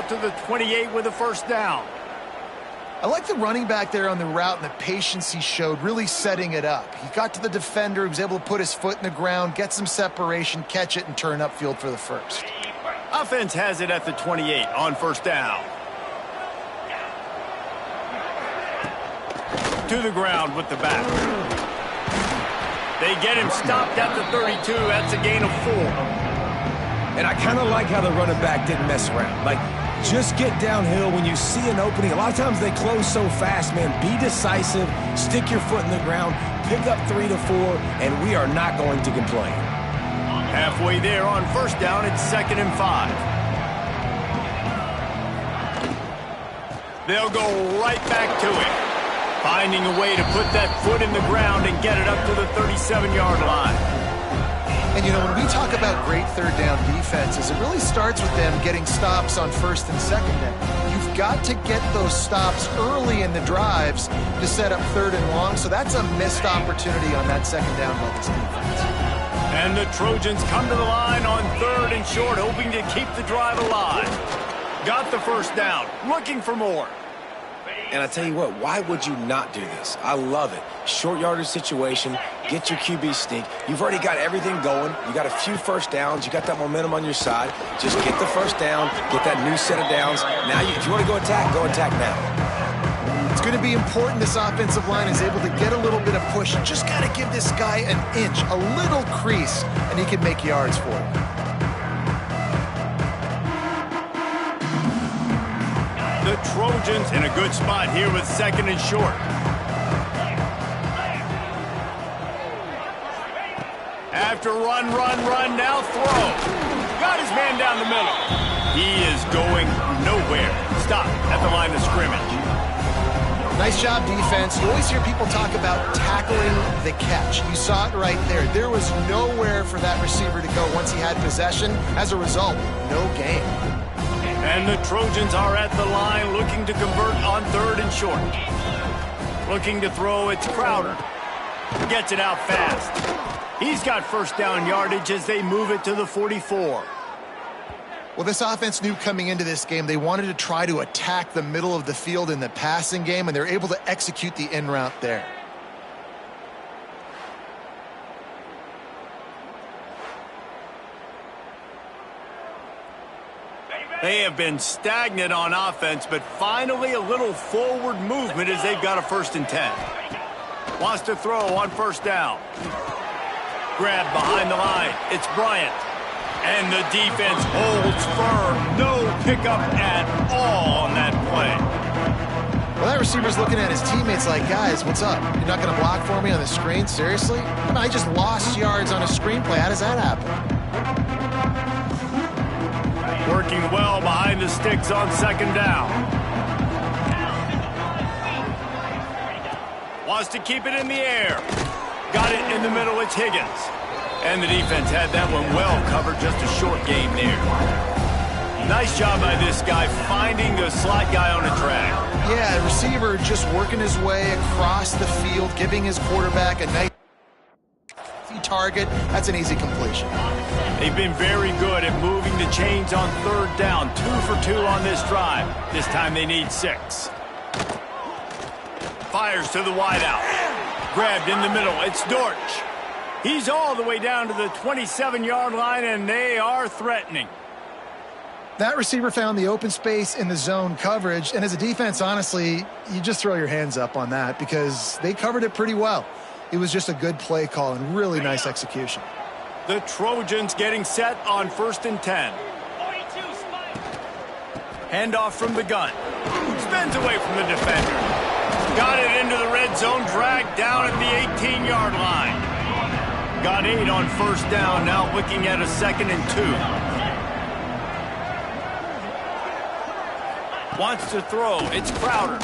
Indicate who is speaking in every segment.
Speaker 1: to the 28 with a first down.
Speaker 2: I like the running back there on the route and the patience he showed, really setting it up. He got to the defender, he was able to put his foot in the ground, get some separation, catch it, and turn upfield for the first.
Speaker 1: Offense has it at the 28 on first down. To the ground with the back. They get him stopped at the 32. That's a gain of 4.
Speaker 3: And I kind of like how the running back didn't mess around. Like, just get downhill when you see an opening. A lot of times they close so fast, man. Be decisive, stick your foot in the ground, pick up 3 to 4, and we are not going to complain.
Speaker 1: Halfway there on first down, it's 2nd and 5. They'll go right back to it, finding a way to put that foot in the ground and get it up to the 37-yard line.
Speaker 2: And, you know, when we talk about great third down defenses, it really starts with them getting stops on first and second down. You've got to get those stops early in the drives to set up third and long, so that's a missed opportunity on that second down by this defense.
Speaker 1: And the Trojans come to the line on 3rd and short, hoping to keep the drive alive. Got the first down, looking for more.
Speaker 3: And I tell you what, why would you not do this? I love it. Short yardage situation, get your QB sneak. You've already got everything going. You got a few first downs. You got that momentum on your side. Just get the first down, get that new set of downs. Now, if you want to go attack now.
Speaker 2: It's going to be important this offensive line is able to get a little bit of push. You just got to give this guy an inch, a little crease, and he can make yards for you.
Speaker 1: The Trojans in a good spot here with 2nd and short. After run, now throw. Got his man down the middle. He is going nowhere. Stop at the line of scrimmage.
Speaker 2: Nice job, defense. You always hear people talk about tackling the catch. You saw it right there. There was nowhere for that receiver to go once he had possession. As a result, no gain.
Speaker 1: And the Trojans are at the line looking to convert on 3rd and short. Looking to throw, it's Crowder. Gets it out fast. He's got first down yardage as they move it to the 44.
Speaker 2: Well, this offense knew coming into this game they wanted to try to attack the middle of the field in the passing game, and they're able to execute the in route there.
Speaker 1: They have been stagnant on offense, but finally a little forward movement as they've got a 1st and 10. Wants to throw on first down. Grab behind the line. It's Bryant. And the defense holds firm. No pickup at all on that play.
Speaker 2: Well, that receiver's looking at his teammates like, guys, what's up? You're not going to block for me on the screen? Seriously? I just lost yards on a screenplay. How does that happen?
Speaker 1: Working well behind the sticks on 2nd down. Wants to keep it in the air. Got it in the middle. It's Higgins. And the defense had that one well covered. Just a short game there. Nice job by this guy finding the slot guy on a track.
Speaker 2: Yeah, the receiver just working his way across the field, giving his quarterback a nice target. That's an easy completion.
Speaker 1: They've been very good at moving the chains on 3rd down. 2 for 2 on this drive. This time they need 6. Fires to the wideout. Grabbed in the middle. It's Dortch. He's all the way down to the 27-yard line, and they are threatening.
Speaker 2: That receiver found the open space in the zone coverage, and as a defense, honestly, you just throw your hands up on that because they covered it pretty well. It was just a good play call and really nice execution.
Speaker 1: The Trojans getting set on 1st and 10. Handoff from the gun. Spins away from the defender. Got it into the red zone, dragged down at the 18-yard line. Got 8 on first down, now looking at a 2nd and 2. Wants to throw, it's Crowder.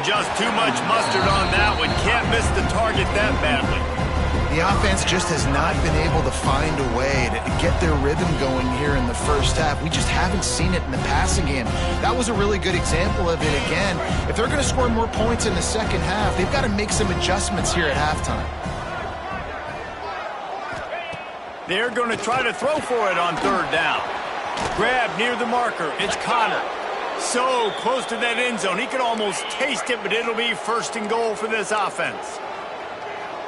Speaker 1: Just too much mustard on that one, can't miss the target that badly.
Speaker 2: The offense just has not been able to find a way to get their rhythm going here in the first half. We just haven't seen it in the passing game. That was a really good example of it again. If they're going to score more points in the second half, they've got to make some adjustments here at halftime.
Speaker 1: They're going to try to throw for it on 3rd down. Grab near the marker. It's Connor. So close to that end zone. He could almost taste it, but it'll be first and goal for this offense.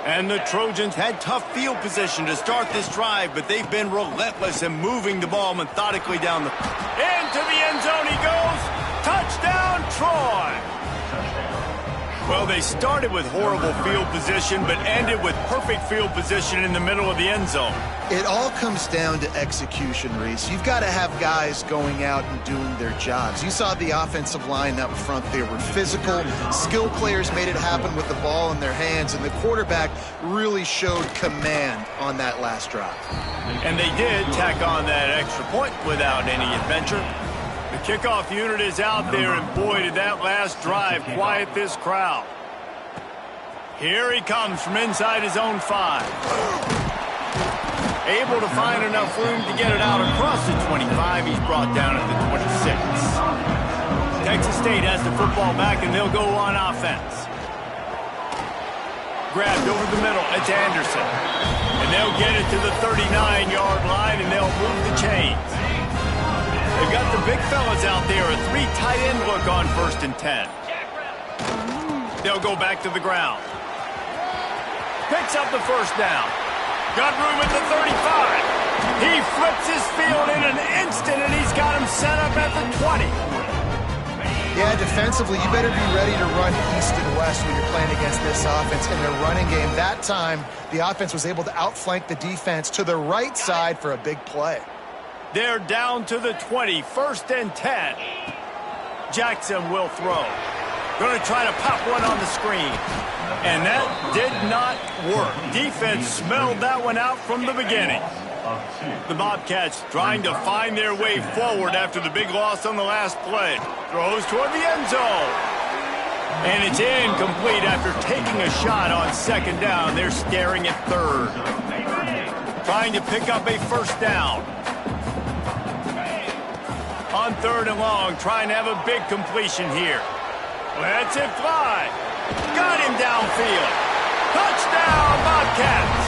Speaker 1: And the Trojans had tough field position to start this drive, but they've been relentless in moving the ball methodically down the... Into the end zone he goes. Touchdown, Troy! Well, they started with horrible field position, but ended with perfect field position in the middle of the end zone.
Speaker 2: It all comes down to execution, Reese. You've got to have guys going out and doing their jobs. You saw the offensive line up front. They were physical. Skill players made it happen with the ball in their hands, and the quarterback really showed command on that last drive.
Speaker 1: And they did tack on that extra point without any adventure. The kickoff unit is out there, and boy, did that last drive quiet this crowd. Here he comes from inside his own 5. Able to find enough room to get it out across the 25. He's brought down at the 26. Texas State has the football back, and they'll go on offense. Grabbed over the middle. It's Anderson. And they'll get it to the 39-yard line, and they'll move the chains. They've got the big fellas out there. A 3 tight end look on 1st and 10. They'll go back to the ground. Picks up the first down. Got room at the 35. He flips his field in an instant, and he's got him set up at the 20.
Speaker 2: Yeah, defensively, you better be ready to run east and west when you're playing against this offense in their running game. That time, the offense was able to outflank the defense to the right side for a big play.
Speaker 1: They're down to the 20, 1st and 10. Jackson will throw. Going to try to pop one on the screen. And that did not work. Defense smelled that one out from the beginning. The Bobcats trying to find their way forward after the big loss on the last play. Throws toward the end zone. And it's incomplete after taking a shot on 2nd down. They're staring at 3rd. Trying to pick up a 1st down. On 3rd and long, trying to have a big completion here. Lets it fly. Got him downfield. Touchdown, Bobcats.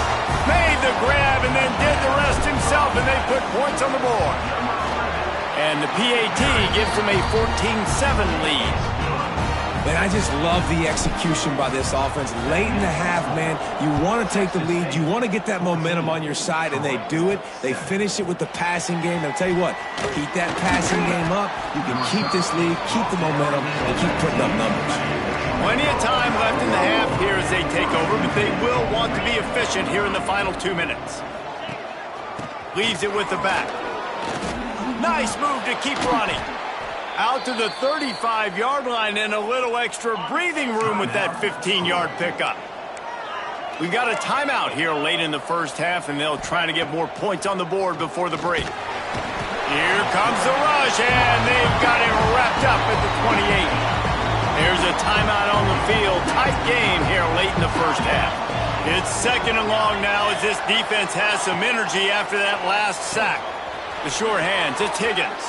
Speaker 1: Made the grab and then did the rest himself, and they put points on the board. And the PAT gives them a 14-7 lead.
Speaker 3: Man, I just love the execution by this offense. Late in the half, man, you want to take the lead. You want to get that momentum on your side, and they do it. They finish it with the passing game. And I'll tell you what, keep that passing game up. You can keep this lead, keep the momentum, and keep putting up numbers.
Speaker 1: Plenty of time left in the half here as they take over, but they will want to be efficient here in the final 2 minutes. Leaves it with the back. Nice move to keep running. Out to the 35-yard line and a little extra breathing room with that 15-yard pickup. We've got a timeout here late in the first half, and they'll try to get more points on the board before the break. Here comes the rush, and they've got it wrapped up at the 28. There's a timeout on the field. Tight game here late in the first half. It's 2nd and long now as this defense has some energy after that last sack. The sure hands, it's Higgins.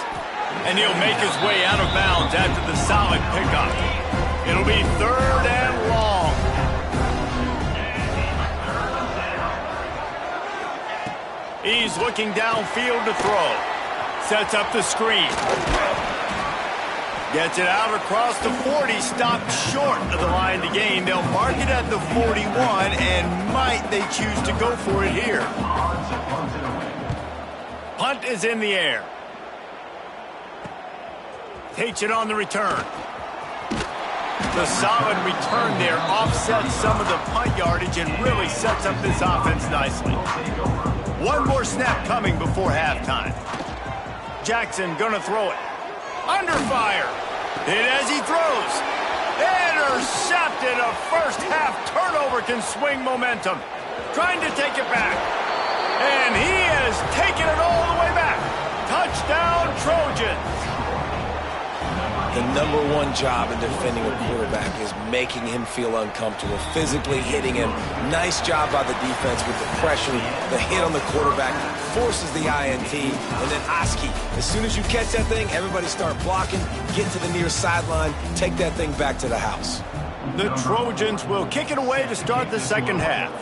Speaker 1: And he'll make his way out of bounds after the solid pickup. It'll be 3rd and long. He's looking downfield to throw. Sets up the screen. Gets it out across the 40. Stopped short of the line to gain. They'll mark it at the 41, and might they choose to go for it here. Punt is in the air. Takes it on the return. The solid return there offsets some of the punt yardage and really sets up this offense nicely. One more snap coming before halftime. Jackson gonna throw it. Under fire. Hit as he throws. Intercepted. A first half turnover can swing momentum. Trying to take it back. And he has taken it all the way back. Touchdown, Trojans.
Speaker 3: The #1 job in defending a quarterback is making him feel uncomfortable, physically hitting him. Nice job by the defense with the pressure. The hit on the quarterback forces the INT. And then Oski, as soon as you catch that thing, everybody start blocking, get to the near sideline, take that thing back to the house.
Speaker 1: The Trojans will kick it away to start the second half.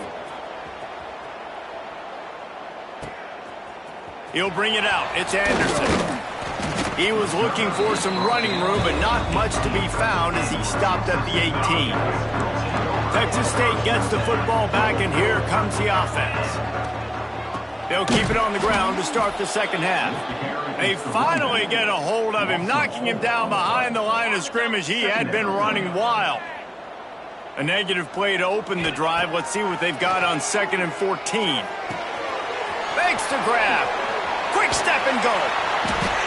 Speaker 1: He'll bring it out. It's Anderson. He was looking for some running room, but not much to be found as he stopped at the 18. Texas State gets the football back, and here comes the offense. They'll keep it on the ground to start the second half. They finally get a hold of him, knocking him down behind the line of scrimmage. He had been running wild. A negative play to open the drive. Let's see what they've got on 2nd and 14. Fakes the grab. Quick step and go.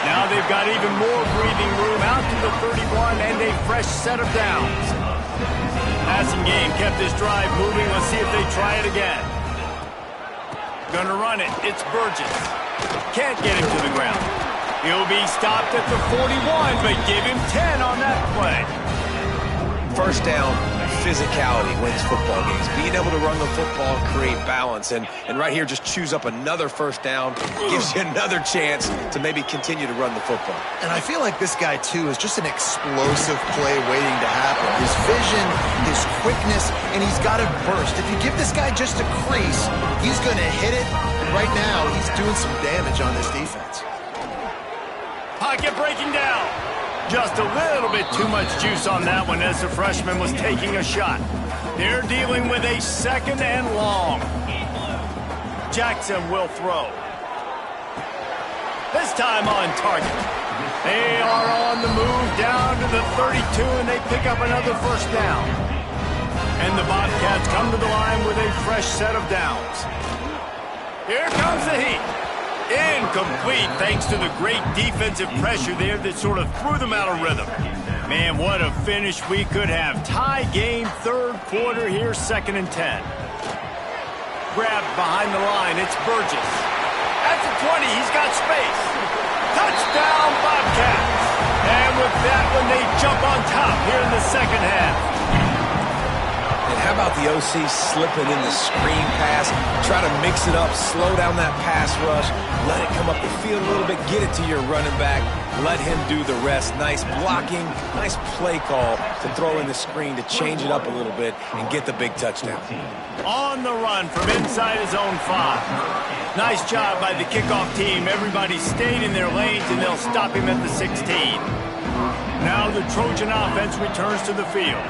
Speaker 1: Now they've got even more breathing room out to the 31 and a fresh set of downs. Passing game kept this drive moving. Let's see if they try it again. Gonna run it. It's Burgess. Can't get him to the ground. He'll be stopped at the 41, but give him 10 on that play.
Speaker 3: First down, physicality wins football games. Being able to run the football, create balance, and right here just choose up another first down, gives you another chance to maybe continue to run the football.
Speaker 2: And I feel like this guy, too, is just an explosive play waiting to happen. His vision, his quickness, and he's got a burst. If you give this guy just a crease, he's going to hit it. And right now, he's doing some damage on this defense.
Speaker 1: Pocket breaking down. Just a little bit too much juice on that one as the freshman was taking a shot. They're dealing with a 2nd and long. Jackson will throw. This time on target. They are on the move down to the 32, and they pick up another first down. And the Bobcats come to the line with a fresh set of downs. Here comes the heat. Incomplete thanks to the great defensive pressure there that sort of threw them out of rhythm. Man, what a finish we could have. Tie game, 3rd quarter here, 2nd and 10. Grabbed behind the line, it's Burgess. At the 20, he's got space. Touchdown, Bobcats. And with that one, they jump on top here in the second half.
Speaker 3: And how about the OC slipping in the screen pass? Try to mix it up, slow down that pass rush, let it come up the field a little bit, get it to your running back, let him do the rest. Nice blocking, nice play call to throw in the screen to change it up a little bit and get the big touchdown.
Speaker 1: On the run from inside his own 5. Nice job by the kickoff team. Everybody stayed in their lanes, and they'll stop him at the 16. Now the Trojan offense returns to the field.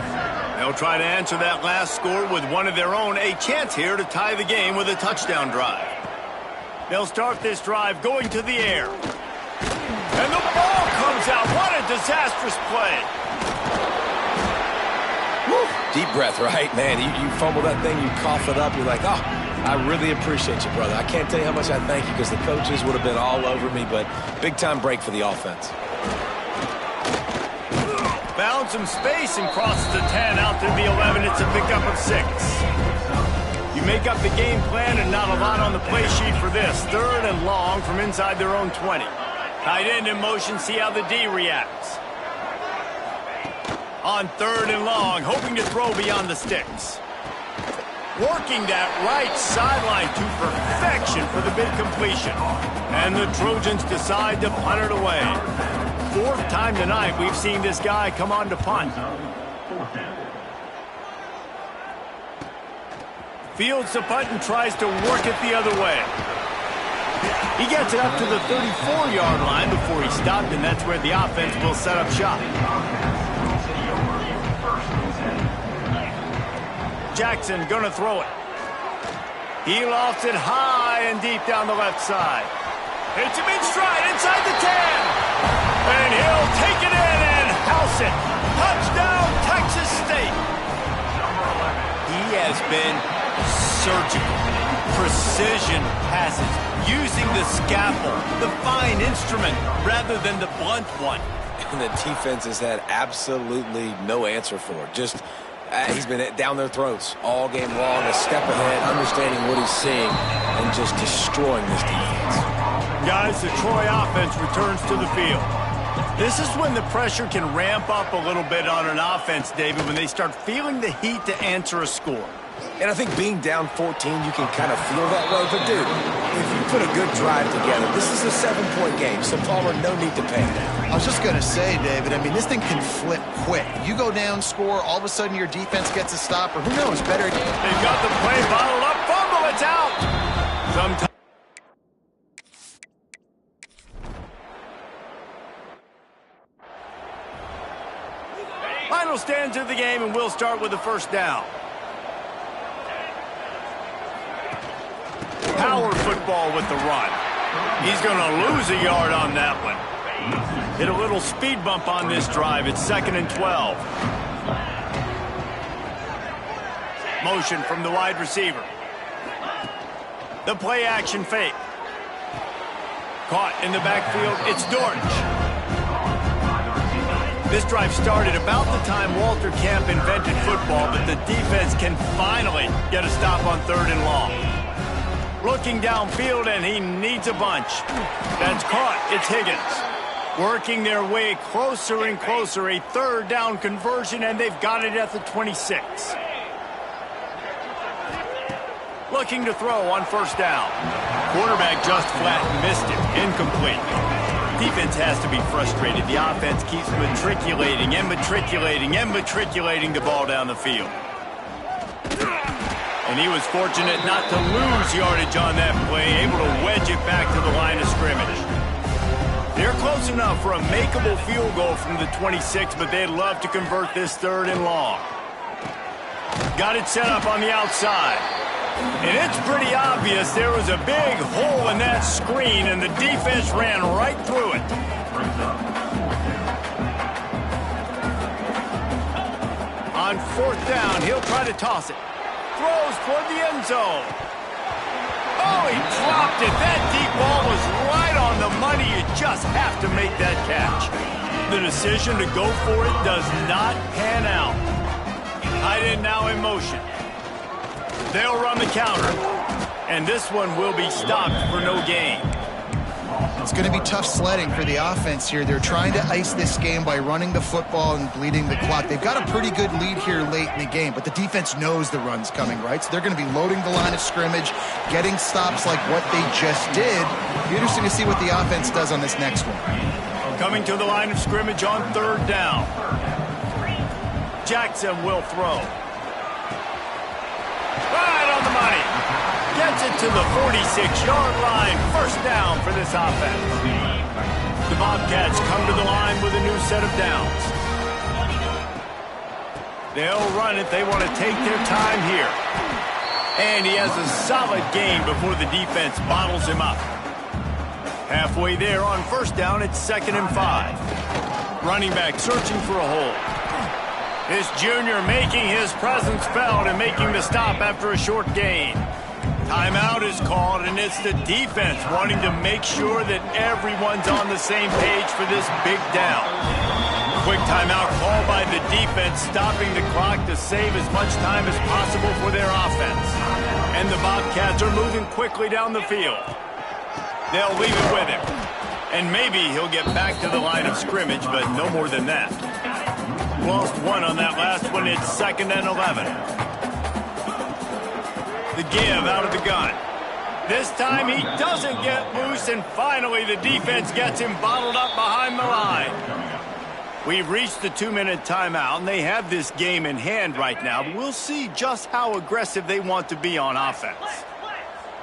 Speaker 1: They'll try to answer that last score with one of their own. A chance here to tie the game with a touchdown drive. They'll start this drive going to the air. And the ball comes out. What a disastrous play.
Speaker 3: Woo. Deep breath, right? Man, you fumble that thing, you cough it up. You're like, oh, I really appreciate you, brother. I can't tell you how much I thank you because the coaches would have been all over me, but big-time break for the offense.
Speaker 1: Found some space and crosses the 10 out to the 11. It's a pickup of 6. You make up the game plan and not a lot on the play sheet for this. 3rd and long from inside their own 20. Tight end in motion, see how the D reacts. On 3rd and long, hoping to throw beyond the sticks. Working that right sideline to perfection for the big completion. And the Trojans decide to punt it away. 4th time tonight we've seen this guy come on to punt. Fields the punt and tries to work it the other way. He gets it up to the 34-yard line before he stopped, and that's where the offense will set up shop. Jackson gonna throw it. He lofts it high and deep down the left side. Hits him in stride inside the 10. And he'll take it in and house it. Touchdown, Texas State. He has been surgical. Precision passes. Using the scalpel, the fine instrument, rather than the blunt one.
Speaker 3: And the defense has had absolutely no answer for it. Just, he's been down their throats all game long, a step ahead, understanding what he's seeing, and just destroying this defense.
Speaker 1: Guys, the Troy offense returns to the field. This is when the pressure can ramp up a little bit on an offense, David, when they start feeling the heat to answer a score.
Speaker 3: And I think being down 14, you can kind of feel that way. But, dude, if you put a good drive together, this is a 7-point game, so Palmer, no need to panic.
Speaker 2: I was just going to say, David, I mean, this thing can flip quick. You go down, score, all of a sudden your defense gets a stop, or who knows, better.
Speaker 1: They've got the play bottled up, fumble, it's out. Sometimes Final stands of the game, and we'll start with the first down. Power football with the run. He's going to lose a yard on that one. Hit a little speed bump on this drive. It's 2nd and 12. Motion from the wide receiver. The play action fake. Caught in the backfield. It's Dortch. This drive started about the time Walter Camp invented football, but the defense can finally get a stop on 3rd and long. Looking downfield, and he needs a bunch. That's caught. It's Higgins. Working their way closer and closer. A 3rd down conversion, and they've got it at the 26. Looking to throw on 1st down. Quarterback just flat missed it. Incomplete. Defense has to be frustrated. The offense keeps matriculating and matriculating and matriculating the ball down the field. And he was fortunate not to lose yardage on that play, able to wedge it back to the line of scrimmage. They're close enough for a makeable field goal from the 26, but they'd love to convert this 3rd and long. Got it set up on the outside. And it's pretty obvious there was a big hole in that screen, and the defense ran right through it. On 4th down, he'll try to toss it. Throws toward the end zone. Oh, he dropped it. That deep ball was right on the money. You just have to make that catch. The decision to go for it does not pan out. Tight end now in motion. They'll run the counter, and this one will be stopped for no gain.
Speaker 2: It's going to be tough sledding for the offense here. They're trying to ice this game by running the football and bleeding the clock. They've got a pretty good lead here late in the game, but the defense knows the run's coming, right? So they're going to be loading the line of scrimmage, getting stops like what they just did. It'll be interesting to see what the offense does on this next one.
Speaker 1: Coming to the line of scrimmage on 3rd down. Jackson will throw. Right on the money. Gets it to the 46-yard line. 1st down for this offense. The Bobcats come to the line with a new set of downs. They'll run it. They want to take their time here. And he has a solid gain before the defense bottles him up. Halfway there on 1st down, it's 2nd and 5. Running back searching for a hole. This junior making his presence felt and making the stop after a short gain. Timeout is called, and it's the defense wanting to make sure that everyone's on the same page for this big down. Quick timeout called by the defense, stopping the clock to save as much time as possible for their offense. And the Bobcats are moving quickly down the field. They'll leave it with him. And maybe he'll get back to the line of scrimmage, but no more than that. Lost one on that last one. It's 2nd and 11. The give out of the gun. This time he doesn't get loose, and finally the defense gets him bottled up behind the line. We've reached the 2-minute timeout, and they have this game in hand right now. We'll see just how aggressive they want to be on offense.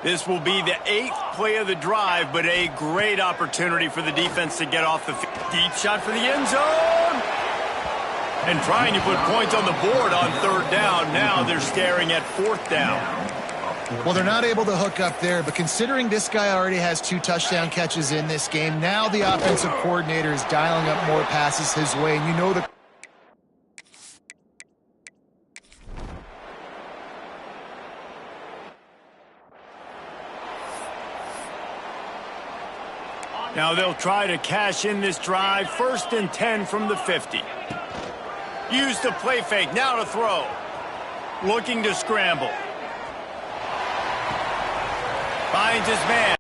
Speaker 1: This will be the 8th play of the drive, but a great opportunity for the defense to get off the field. Deep shot for the end zone. And trying to put points on the board on 3rd down. Now they're staring at 4th down.
Speaker 2: Well, they're not able to hook up there, but considering this guy already has 2 touchdown catches in this game, now the offensive coordinator is dialing up more passes his way, and you know the...
Speaker 1: Now they'll try to cash in this drive. 1st and 10 from the 50. Use the play fake. Now to throw. Looking to scramble. Finds his man.